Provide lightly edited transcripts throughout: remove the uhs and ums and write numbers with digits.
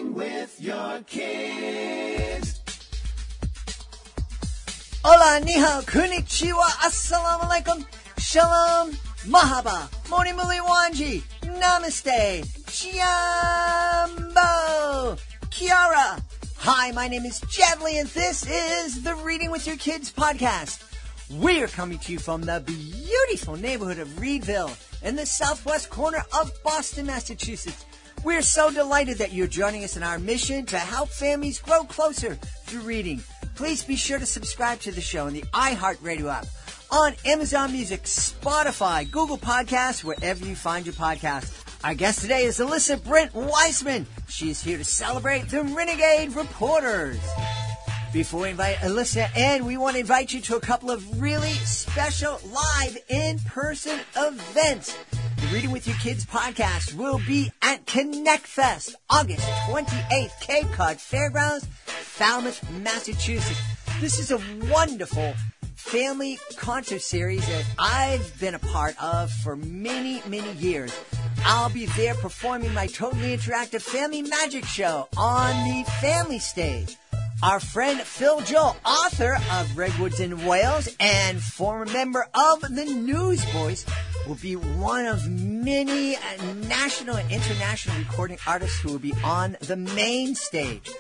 Reading with your kids. Hola, ni hao, konnichiwa, assalamu alaikum, shalom, mahaba, moni muli wanji, namaste, jambo, kiara. Hi, my name is Jadley, and this is the Reading with Your Kids podcast. We're coming to you from the beautiful neighborhood of Reedville in the southwest corner of Boston, Massachusetts. We're so delighted that you're joining us in our mission to help families grow closer through reading. Please be sure to subscribe to the show in the iHeartRadio app, on Amazon Music, Spotify, Google Podcasts, wherever you find your podcasts. Our guest today is Elissa Brent Weissman. She is here to celebrate the Renegade Reporters. Before we invite Elissa in, we want to invite you to a couple of really special live in-person events. The Reading with Your Kids podcast will be at Connect Fest, August 28th, Cape Cod Fairgrounds, Falmouth, Massachusetts. This is a wonderful family concert series that I've been a part of for many, many years. I'll be there performing my totally interactive family magic show on the family stage. Our friend Phil Joel, author of Redwoods in Wales and former member of the Newsboys, will be one of many national and international recording artists who will be on the main stage.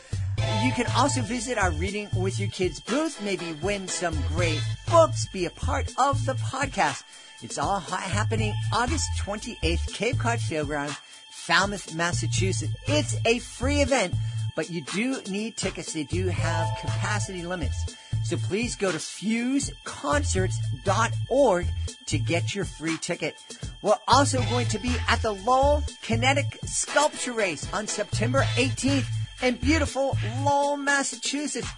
You can also visit our Reading with Your Kids booth, maybe win some great books, be a part of the podcast. It's all happening August 28th, Cape Cod Fairgrounds, Falmouth, Massachusetts. It's a free event, but you do need tickets. They do have capacity limits. So please go to fuseconcerts.org to get your free ticket. We're also going to be at the Lowell Kinetic Sculpture Race on September 18th in beautiful Lowell, Massachusetts.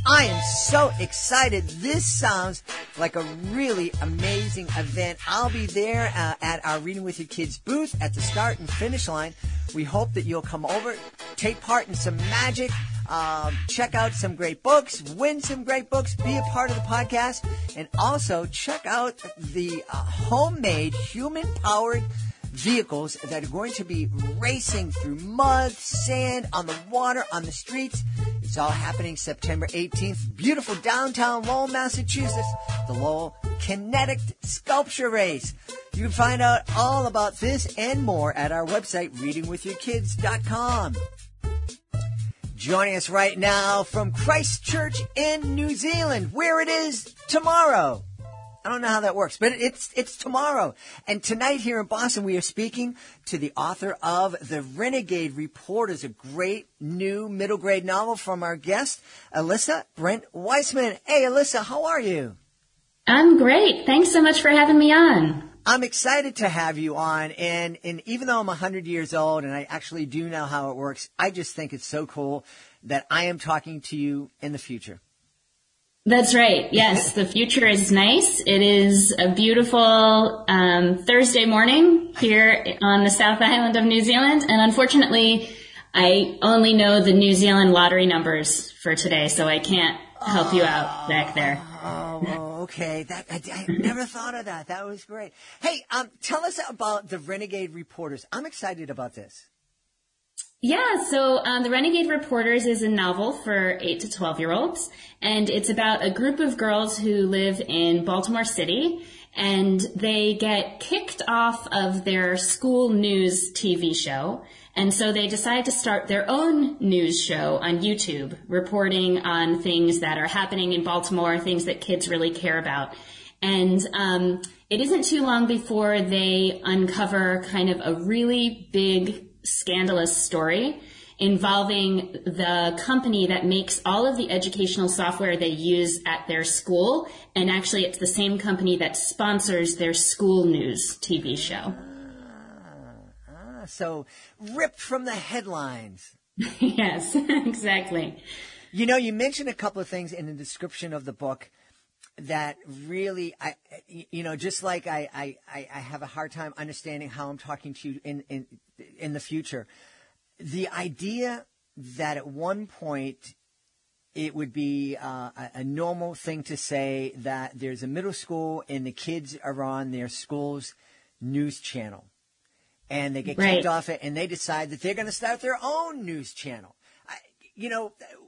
I am so excited. This sounds like a really amazing event. I'll be there at our Reading with Your Kids booth at the start and finish line. We hope that you'll come over, take part in some magic, check out some great books, win some great books, be a part of the podcast, and also check out the homemade human-powered vehicles that are going to be racing through mud, sand, on the water, on the streets. It's all happening September 18th. Beautiful downtown Lowell, Massachusetts. The Lowell Kinetic Sculpture Race. You can find out all about this and more at our website, readingwithyourkids.com. Joining us right now from Christchurch in New Zealand, where it is tomorrow. I don't know how that works, but it's tomorrow. And tonight here in Boston, we are speaking to the author of The Renegade Reporters, a great new middle grade novel from our guest, Elissa Brent Weissman. Hey, Elissa, how are you? I'm great. Thanks so much for having me on. I'm excited to have you on. And even though I'm 100 years old and I actually do know how it works, I just think it's so cool that I am talking to you in the future. That's right. Yes, the future is nice. It is a beautiful Thursday morning here on the South Island of New Zealand. And unfortunately, I only know the New Zealand lottery numbers for today, so I can't help you out back there. Oh, okay. I never thought of that. That was great. Hey, tell us about the Renegade Reporters. I'm excited about this. Yeah, so The Renegade Reporters is a novel for 8 to 12-year-olds, and it's about a group of girls who live in Baltimore City, and they get kicked off of their school news TV show, and so they decide to start their own news show on YouTube, reporting on things that are happening in Baltimore, things that kids really care about. And it isn't too long before they uncover kind of a really big scandalous story involving the company that makes all of the educational software they use at their school. And actually, it's the same company that sponsors their school news TV show. So ripped from the headlines. Yes, exactly. You know, you mentioned a couple of things in the description of the book that really, just like I have a hard time understanding how I'm talking to you in the future. The idea that at one point it would be a normal thing to say that there's a middle school and the kids are on their school's news channel. And they get kicked off it and they decide that they're going to start their own news channel.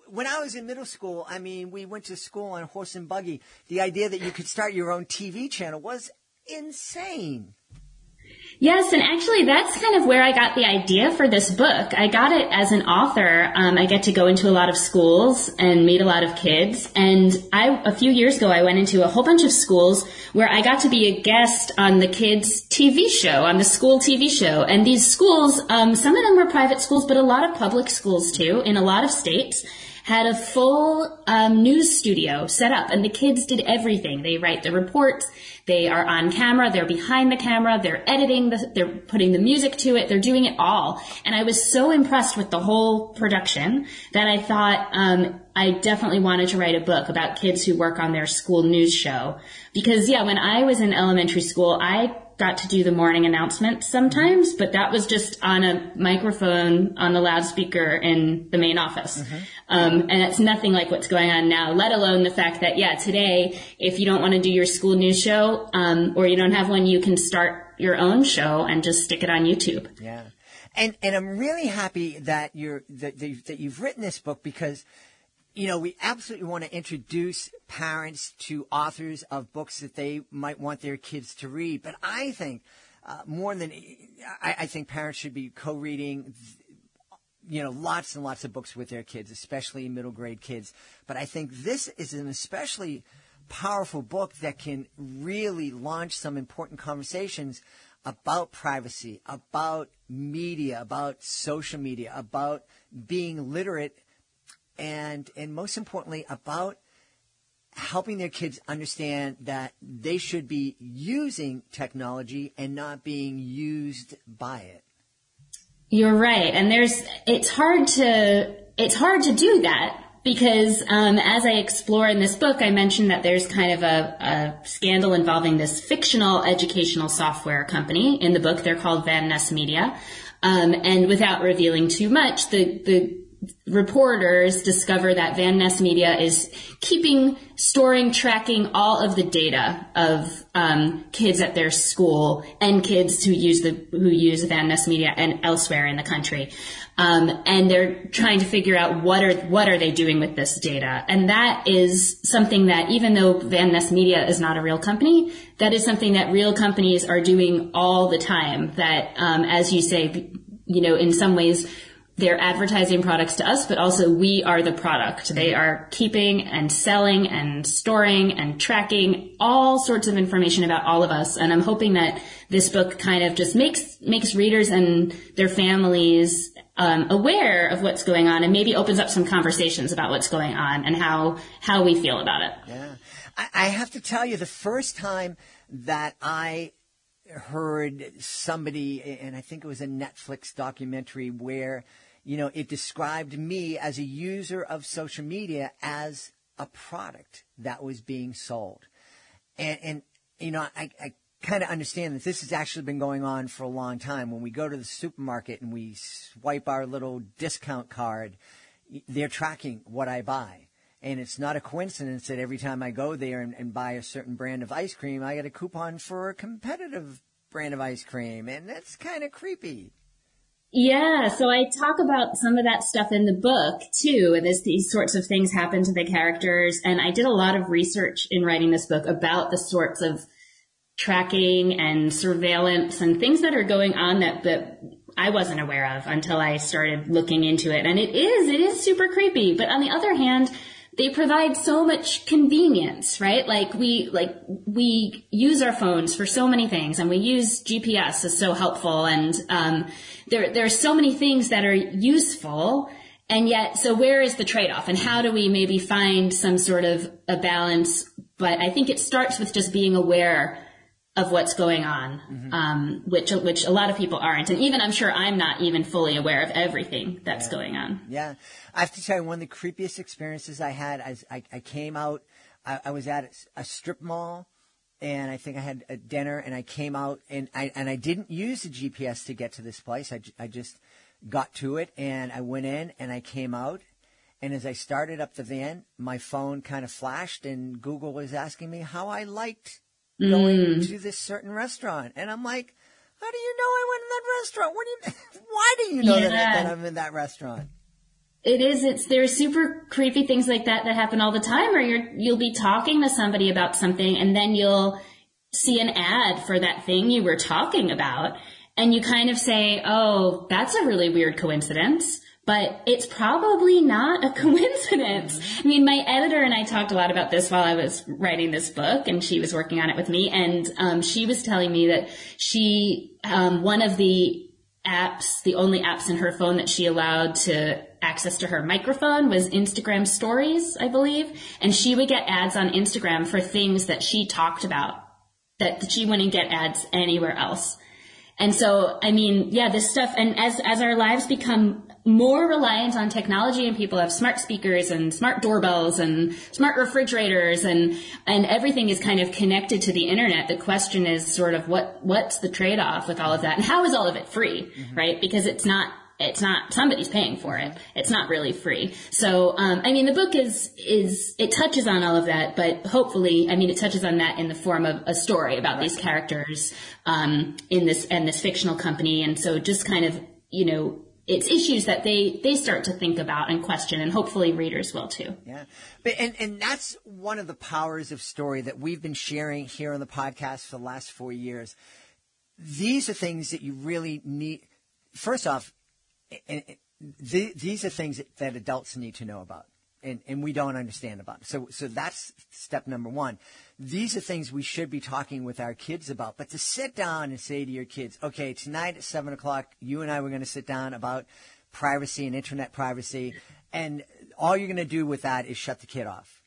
when I was in middle school, I mean, we went to school on horse and buggy. The idea that you could start your own TV channel was insane. Yes, and actually that's kind of where I got the idea for this book. I got it as an author. I get to go into a lot of schools and meet a lot of kids. And a few years ago, I went into a whole bunch of schools where I got to be a guest on the kids' TV show, on the school TV show. And these schools, some of them were private schools, but a lot of public schools too, in a lot of states, had a full news studio set up. And the kids did everything. They write the reports. They are on camera, they're behind the camera, they're editing, they're putting the music to it, they're doing it all. And I was so impressed with the whole production that I thought I definitely wanted to write a book about kids who work on their school news show. Because, when I was in elementary school, I got to do the morning announcements sometimes, but that was just on a microphone on the loudspeaker in the main office. Mm-hmm. And it's nothing like what's going on now, let alone the fact that, today, if you don't want to do your school news show, or you don't have one, you can start your own show and just stick it on YouTube. Yeah. And I'm really happy that that you've written this book because, we absolutely want to introduce parents to authors of books that they might want their kids to read. But I think I think parents should be co-reading, lots and lots of books with their kids, especially middle grade kids. But I think this is an especially powerful book that can really launch some important conversations about privacy, about media, about social media, about being literate, and most importantly, about helping their kids understand that they should be using technology and not being used by it. You're right. And it's hard to do that because, as I explore in this book, I mentioned that there's kind of a scandal involving this fictional educational software company in the book. They're called Ness Media. And without revealing too much, the reporters discover that Ness Media is storing, tracking all of the data of kids at their school and kids who use Ness Media and elsewhere in the country. And they're trying to figure out what are they doing with this data. And that is something that, even though Ness Media is not a real company, that is something that real companies are doing all the time. That, as you say, in some ways, they're advertising products to us, but also we are the product. They are keeping and selling and storing and tracking all sorts of information about all of us. And I'm hoping that this book kind of just makes readers and their families aware of what's going on and maybe opens up some conversations about what's going on and how we feel about it. Yeah. I have to tell you, the first time that I heard somebody, and I think it was a Netflix documentary where, it described me as a user of social media as a product that was being sold. And I kind of understand that this has actually been going on for a long time. When we go to the supermarket and we swipe our little discount card, they're tracking what I buy. And it's not a coincidence that every time I go there and buy a certain brand of ice cream, I get a coupon for a competitive brand of ice cream. And that's kind of creepy. Yeah, so I talk about some of that stuff in the book, too. And these sorts of things happen to the characters. And I did a lot of research in writing this book about the sorts of tracking and surveillance and things that are going on that I wasn't aware of until I started looking into it. And it is super creepy. But on the other hand, they provide so much convenience, right? We use our phones for so many things, and we use GPS is so helpful, and there are so many things that are useful, and yet, so where is the trade-off, and how do we maybe find some sort of a balance? But I think it starts with just being aware of what's going on, which a lot of people aren't. And even, I'm sure I'm not even fully aware of everything that's going on. Yeah. I have to tell you, one of the creepiest experiences I had, I came out, I was at a strip mall, and I think I had a dinner, and I came out, and I didn't use the GPS to get to this place. I just got to it, and I went in, and I came out. And as I started up the van, my phone kind of flashed, and Google was asking me how I liked going to this certain restaurant. And I'm like, how do you know I went in that restaurant? Why do you know that I'm in that restaurant? There's super creepy things like that happen all the time, or you'll be talking to somebody about something and then you'll see an ad for that thing you were talking about and you kind of say, oh, that's a really weird coincidence, but it's probably not a coincidence. I mean, my editor and I talked a lot about this while I was writing this book, and she was working on it with me, and she was telling me that one of the only apps in her phone that she allowed to access to her microphone was Instagram stories, I believe. And she would get ads on Instagram for things that she talked about that she wouldn't get ads anywhere else. And so, I mean, yeah, this stuff, and as our lives become more reliant on technology and people have smart speakers and smart doorbells and smart refrigerators and everything is kind of connected to the internet, the question is sort of what's the trade-off with all of that, and how is all of it free, right? Because it's not somebody's paying for it. It's not really free. So, I mean, the book it touches on all of that, but hopefully, I mean, it touches on that in the form of a story about these characters, in this fictional company. And so just kind of, you know, it's issues that they start to think about and question, and hopefully readers will too. Yeah. But, and that's one of the powers of story that we've been sharing here on the podcast for the last 4 years. These are things that you really need. First off, these are things that adults need to know about, and we don't understand about. So that's step number one. These are things we should be talking with our kids about. But to sit down and say to your kids, okay, tonight at 7 o'clock, you and I were going to sit down about privacy and internet privacy, and all you're going to do with that is shut the kid off.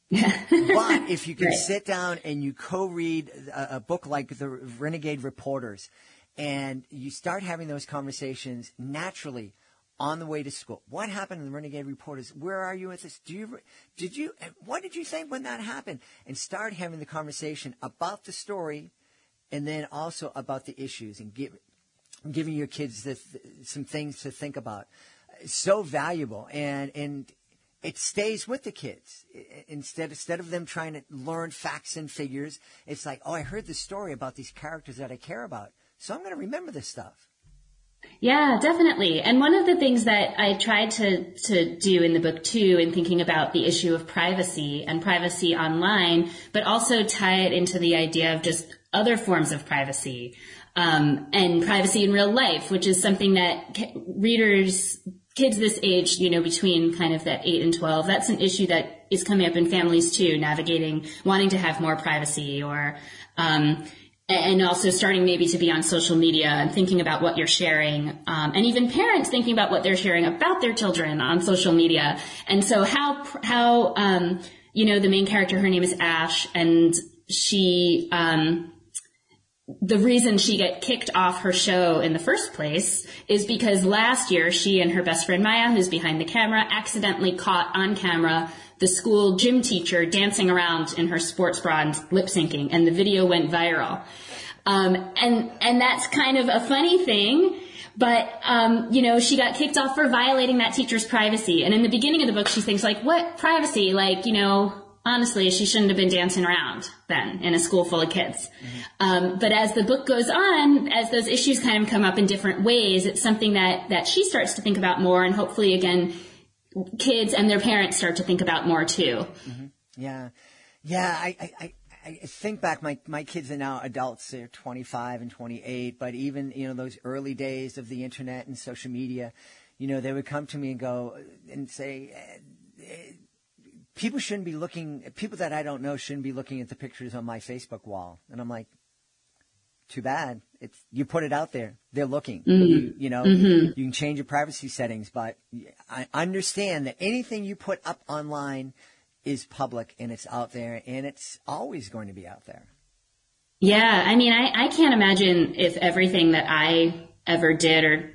But if you can sit down and you co-read a book like the Renegade Reporters, and you start having those conversations naturally on the way to school. What happened in the Renegade Reporters? Where are you with this? What did you think when that happened? And start having the conversation about the story, and then also about the issues, and giving your kids some things to think about. It's so valuable, and it stays with the kids. Instead of them trying to learn facts and figures, it's like, oh, I heard this story about these characters that I care about, so I'm going to remember this stuff. Yeah, definitely. And one of the things that I tried to do in the book too, in thinking about the issue of privacy and privacy online, but also tie it into the idea of just other forms of privacy, and privacy in real life, which is something that kids this age, you know, between kind of that 8 and 12, that's an issue that is coming up in families too, navigating, wanting to have more privacy, or, and also starting maybe to be on social media and thinking about what you're sharing, and even parents thinking about what they're sharing about their children on social media. And so how you know, the main character, her name is Ash, and she, the reason she got kicked off her show in the first place is because last year she and her best friend Maya, who's behind the camera, accidentally caught on camera the school gym teacher dancing around in her sports bra and lip syncing, and the video went viral. And that's kind of a funny thing, but, you know, she got kicked off for violating that teacher's privacy. And in the beginning of the book, she thinks like, what privacy? Like, you know, honestly, she shouldn't have been dancing around then in a school full of kids. Mm-hmm. But as the book goes on, as those issues kind of come up in different ways, it's something that she starts to think about more, and hopefully again, kids and their parents start to think about more too. Mm-hmm. Yeah. Yeah. I think back, my kids are now adults. They're 25 and 28, but even, you know, those early days of the internet and social media, you know, they would come to me and go and say, people that I don't know shouldn't be looking at the pictures on my Facebook wall. And I'm like, too bad. You put it out there. They're looking. Mm-hmm. You know, mm-hmm. You can change your privacy settings, but I understand that anything you put up online is public, and it's out there, and it's always going to be out there. Yeah. I mean, I can't imagine if everything that I ever did or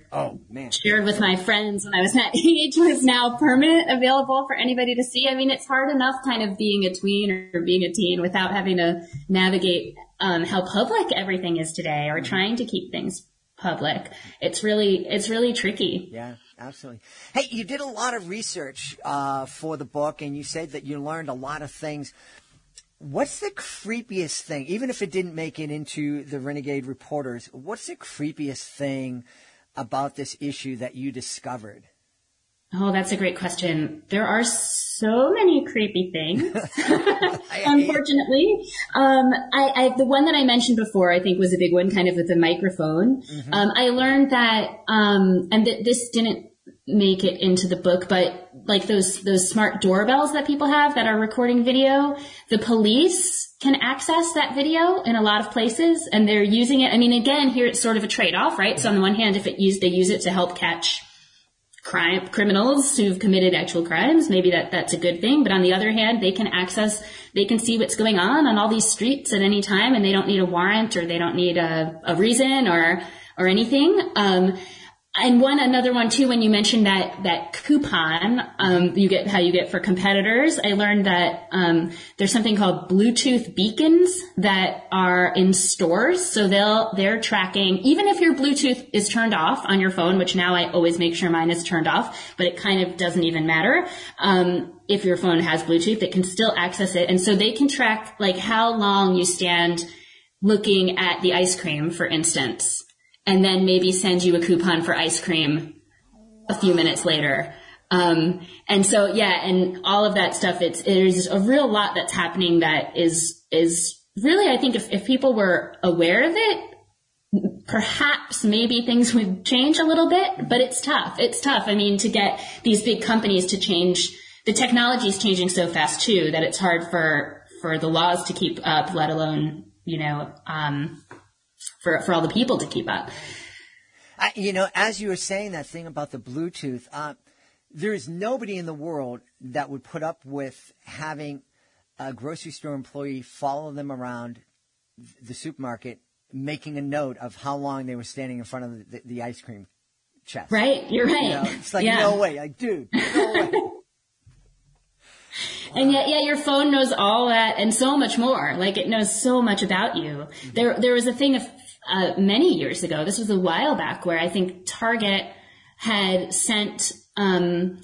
shared with my friends when I was that age was now permanent, available for anybody to see. I mean, it's hard enough kind of being a tween or being a teen without having to navigate how public everything is today, or trying to keep things public. It's really tricky. Yeah, absolutely. Hey, you did a lot of research for the book, and you said that you learned a lot of things. What's the creepiest thing, even if it didn't make it into the Renegade Reporters, what's the creepiest thing about this issue that you discovered? Oh, that's a great question. There are so many creepy things, unfortunately. The one that I mentioned before, I think was a big one, kind of with the microphone. Mm-hmm. I learned that, this didn't make it into the book, but like those smart doorbells that people have that are recording video, the police can access that video in a lot of places, and they're using it. I mean, again, here it's sort of a trade-off, right? So on the one hand, if they use it to help catch criminals who've committed actual crimes, maybe that's a good thing. But on the other hand, they can see what's going on all these streets at any time, and they don't need a warrant, or they don't need a reason or anything. And another one too, when you mentioned that coupon, you get for competitors, I learned that, there's something called Bluetooth beacons that are in stores. So they're tracking, even if your Bluetooth is turned off on your phone, which now I always make sure mine is turned off, but it kind of doesn't even matter. If your phone has Bluetooth, it can still access it. And so they can track like how long you stand looking at the ice cream, for instance, and then maybe send you a coupon for ice cream a few minutes later. And so, yeah, and all of that stuff, there's a real lot that's happening that is really, I think if people were aware of it, perhaps maybe things would change a little bit, but it's tough. It's tough. I mean, to get these big companies to change, the technology is changing so fast too, that it's hard for the laws to keep up, let alone, for all the people to keep up. As you were saying that thing about the Bluetooth, there is nobody in the world that would put up with having a grocery store employee follow them around the supermarket, making a note of how long they were standing in front of the ice cream chest. Right, you're right. It's like, no way, like, dude, no way. And yet, your phone knows all that and so much more. Like, it knows so much about you. There was a thing many years ago, this was a while back, where I think Target had sent a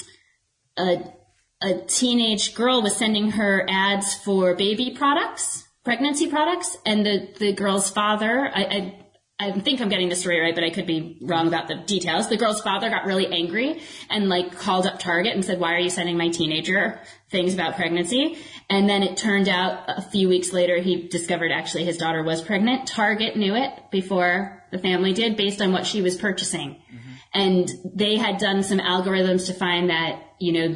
teenage girl was sending her ads for baby products, pregnancy products, and the girl's father, I think I'm getting the story right, but I could be wrong about the details. The girl's father got really angry and called up Target and said, "Why are you sending my teenager things about pregnancy?" And then it turned out a few weeks later, he discovered actually his daughter was pregnant. Target knew it before the family did, based on what she was purchasing. Mm-hmm. And they had done some algorithms to find that,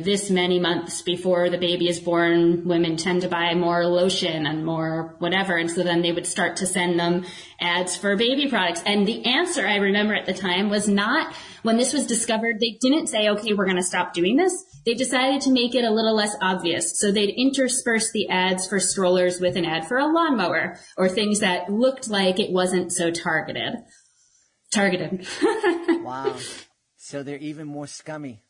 this many months before the baby is born, women tend to buy more lotion and more whatever. And so then they would start to send them ads for baby products. And the answer, I remember at the time, was not, when this was discovered, they didn't say, okay, we're going to stop doing this. They decided to make it a little less obvious. So they'd intersperse the ads for strollers with an ad for a lawnmower, or things that looked like it wasn't so targeted. Wow. So they're even more scummy.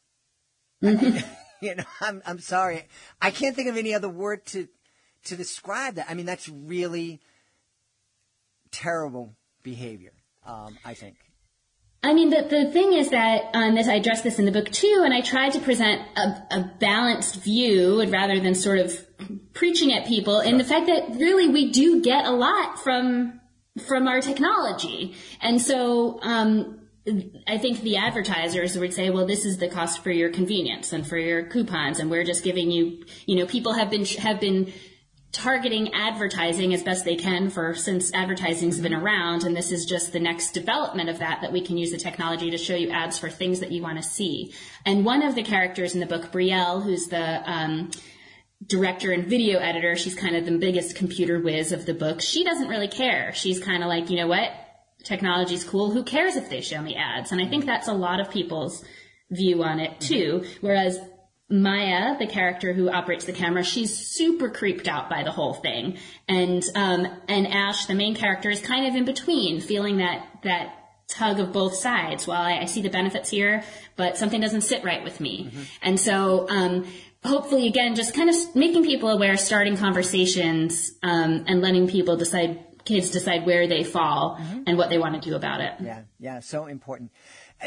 Mm-hmm. I'm sorry. I can't think of any other word to describe that. I mean, that's really terrible behavior, I think. I mean, the thing is that, I addressed this in the book too, and I tried to present a balanced view rather than sort of preaching at people, in the fact that really we do get a lot from our technology. And so, I think the advertisers would say, well, this is the cost for your convenience and for your coupons, and we're just giving you, people have been targeting advertising as best they can since advertising's been around, and this is just the next development of that we can use the technology to show you ads for things that you want to see. And one of the characters in the book, Brielle, who's the director and video editor, she's kind of the biggest computer whiz of the book. She doesn't really care. She's kind of like, you know what? Technology's cool. Who cares if they show me ads? And I think that's a lot of people's view on it too. Whereas Maya, the character who operates the camera, she's super creeped out by the whole thing. And Ash, the main character, is kind of in between, feeling that tug of both sides. Well, I see the benefits here, but something doesn't sit right with me. Mm-hmm. And so, hopefully, again, just kind of making people aware, starting conversations, and letting kids decide where they fall and what they want to do about it. Yeah, so important.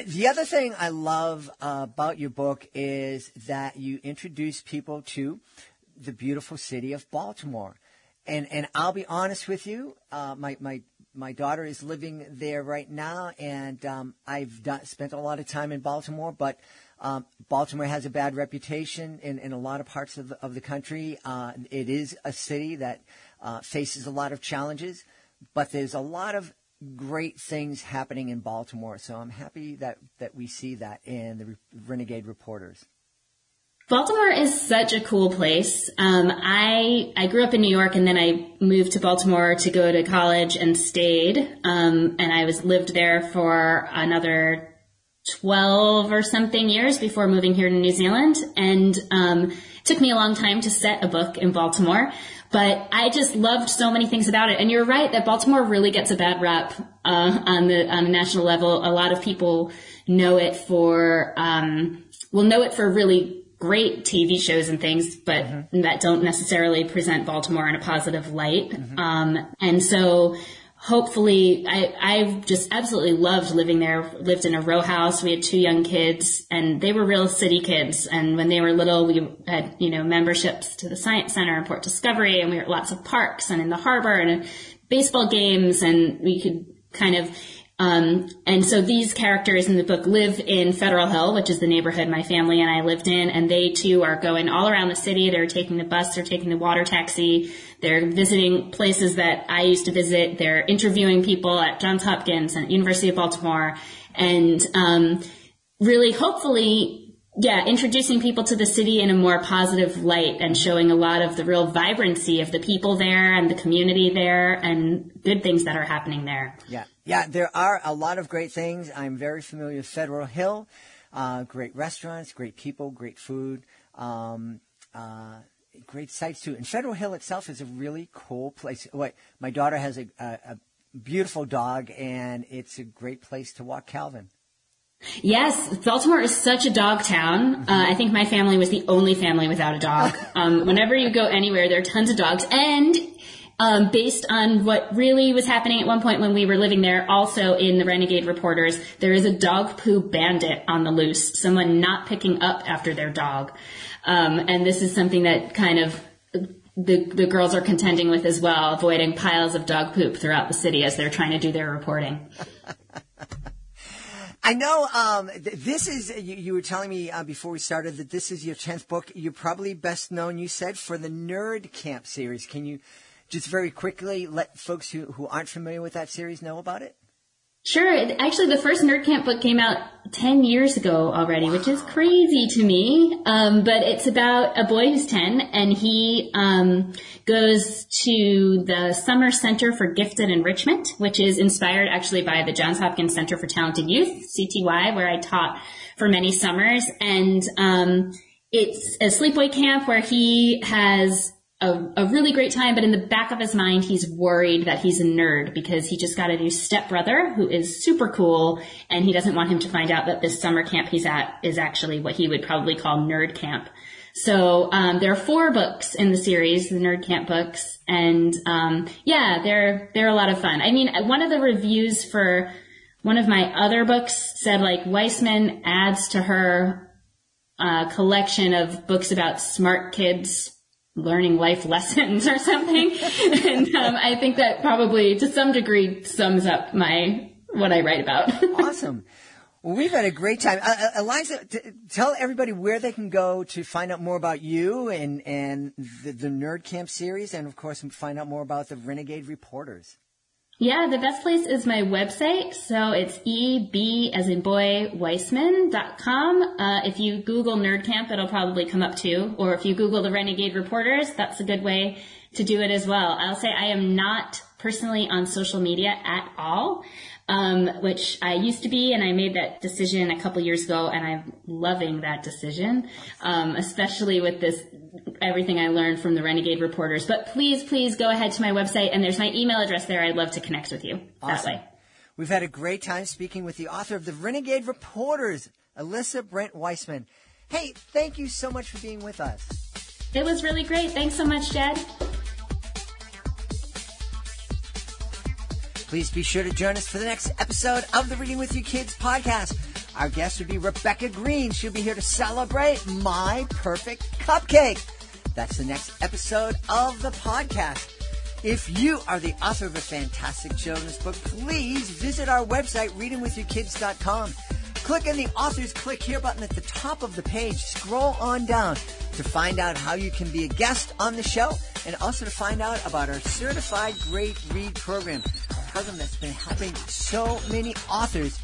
The other thing I love about your book is that you introduce people to the beautiful city of Baltimore. And I'll be honest with you, my daughter is living there right now, and I've spent a lot of time in Baltimore, but Baltimore has a bad reputation in a lot of parts of the country. It is a city that faces a lot of challenges, but there's a lot of great things happening in Baltimore. So I'm happy that we see that in the Renegade Reporters. Baltimore is such a cool place. I grew up in New York, and then I moved to Baltimore to go to college and stayed. And I lived there for another 12 or something years before moving here to New Zealand. And it took me a long time to set a book in Baltimore, but I just loved so many things about it. And you're right that Baltimore really gets a bad rap on a national level. A lot of people know it for really great TV shows and things, but that don't necessarily present Baltimore in a positive light. And so hopefully I've just absolutely loved living there. Lived in a row house. We had 2 young kids, and they were real city kids. And when they were little, we had, memberships to the Science Center and Port Discovery, and we were at lots of parks and in the harbor and baseball games, and we could kind of and so these characters in the book live in Federal Hill, which is the neighborhood my family and I lived in, and they too are going all around the city. They're taking the bus, they're taking the water taxi, they're visiting places that I used to visit, they're interviewing people at Johns Hopkins and University of Baltimore, and really hopefully introducing people to the city in a more positive light and showing a lot of the real vibrancy of the people there and the community there and good things that are happening there. Yeah, there are a lot of great things. I'm very familiar with Federal Hill. Great restaurants, great people, great food, great sights too. And Federal Hill itself is a really cool place. My daughter has a beautiful dog, and it's a great place to walk Calvin. Yes, Baltimore is such a dog town. I think my family was the only family without a dog. Whenever you go anywhere, there are tons of dogs. And based on what really was happening at one point when we were living there, also in the Renegade Reporters, there is a dog poo bandit on the loose, someone not picking up after their dog. And this is something that kind of the girls are contending with as well, avoiding piles of dog poop throughout the city as they're trying to do their reporting. I know this is, you were telling me before we started that this is your 10th book. You're probably best known, you said, for the Nerd Camp series. Can you just very quickly let folks who aren't familiar with that series know about it? Sure. Actually, the first Nerd Camp book came out 10 years ago already, which is crazy to me. But it's about a boy who's 10, and he goes to the Summer Center for Gifted Enrichment, which is inspired actually by the Johns Hopkins Center for Talented Youth, CTY, where I taught for many summers. And it's a sleepaway camp where he has a really great time, but in the back of his mind, he's worried that he's a nerd because he just got a new stepbrother who is super cool, and he doesn't want him to find out that this summer camp he's at is actually what he would probably call nerd camp. So there are 4 books in the series, the Nerd Camp books, and they're a lot of fun. I mean, one of the reviews for one of my other books said, like, Weissman adds to her collection of books about smart kids learning life lessons or something. And I think that probably to some degree sums up what I write about. Awesome. Well, we've had a great time. Eliza, tell everybody where they can go to find out more about you and the Nerd Camp series, and of course find out more about the Renegade Reporters. Yeah, the best place is my website. So it's Weissman.com. If you Google Nerd Camp, it'll probably come up too. Or if you Google the Renegade Reporters, that's a good way to do it as well. I'll say I am not personally on social media at all, which I used to be, and I made that decision a couple years ago, and I'm loving that decision, especially with everything I learned from the Renegade Reporters. But please go ahead to my website, and there's my email address there. I'd love to connect with you that way. We've had a great time speaking with the author of the Renegade Reporters, Elissa Brent Weissman. Hey, thank you so much for being with us. It was really great. Thanks so much, Jed. Please be sure to join us for the next episode of the Reading with You Kids podcast. Our guest would be Rebecca Green. She'll be here to celebrate My Perfect Cupcake. That's the next episode of the podcast. If you are the author of a fantastic children's book, please visit our website, readingwithyourkids.com. Click on the author's Click Here button at the top of the page. Scroll on down to find out how you can be a guest on the show and also to find out about our Certified Great Read program, a program that's been helping so many authors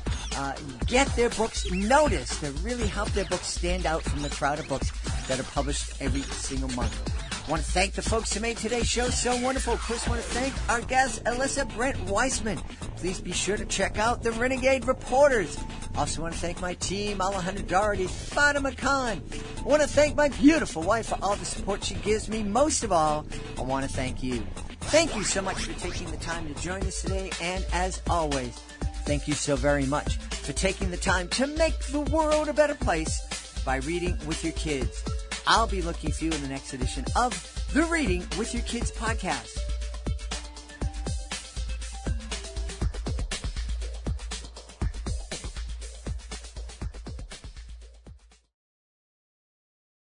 get their books noticed, to really help their books stand out from the crowd of books that are published every single month. I want to thank the folks who made today's show so wonderful. Of course, I want to thank our guest, Elissa Brent Weissman. Please be sure to check out the Renegade Reporters. Also want to thank my team, Alejandra Doherty, Fatima Khan. I want to thank my beautiful wife for all the support she gives me. Most of all, I want to thank you. Thank you so much for taking the time to join us today. And as always, thank you so very much for taking the time to make the world a better place by reading with your kids. I'll be looking for you in the next edition of the Reading with Your Kids podcast.